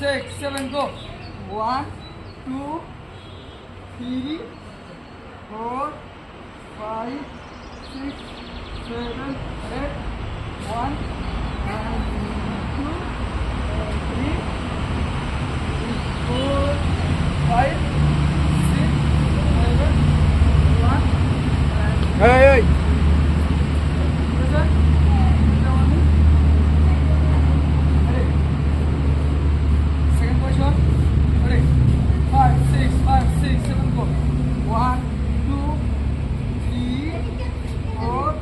6, 7, go. 1, 2, 3, 4, 5, 6, 7, 8, 1, and 2, 3, 4, 5, 6, 7, 1, and Hey, hey. second position. Ready? 5, 6, 5, 6, 7, go. 1, 2, 3, 4,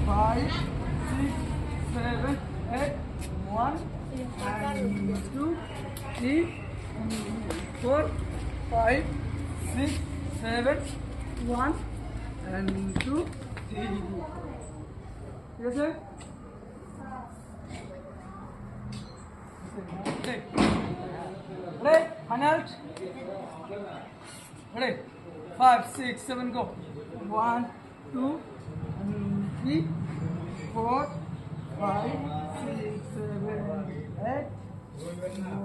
5, 6, 7, 8, 1, and 2, 3, 4, 5, 6, 7, 1, and 2, 3. Yes, sir? Ready? Ready? Hanalt. Ready? 5, 6, 7, go. 1, 2, 3, 4, 5, 6, 7, 8,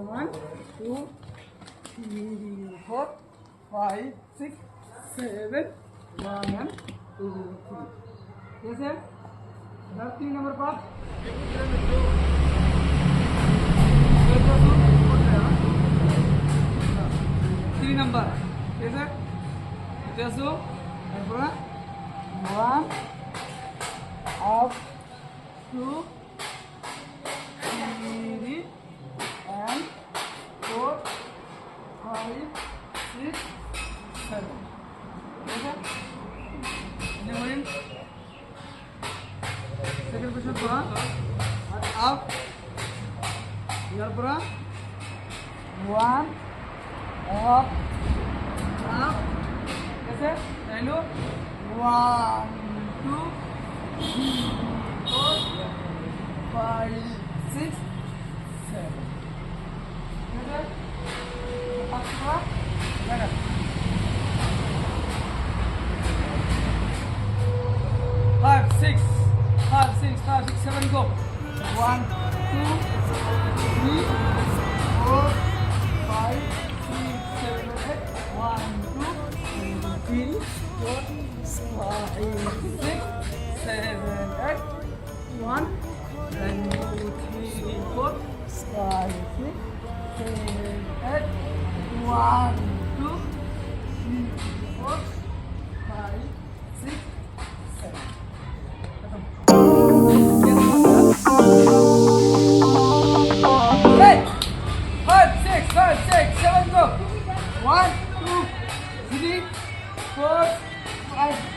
1, 2, 3, 4, 5, 6, 7, 1, and 2, 3. Yes, sir? Now 3 number part. 3 number. Yes, sir? Yes, sir? 1, up, 2, 3, and 4, 5, 6, 7. Yes, sir? Any second question pura and up here pura 1 up कैसे hello 1 2 3 4 5 6 7 कैसे up pura लगा 5 6 5 6 5 6 7 go 1 2 3 4 5 6 7 8 1 2 3 4 5 6 7 8 1 and 2 3 4 5 6 7 8 1 2 3 4 5 6 7 Hey! 5, 6, 5, 6, 7, go! 1, 2, 3, 4, 5,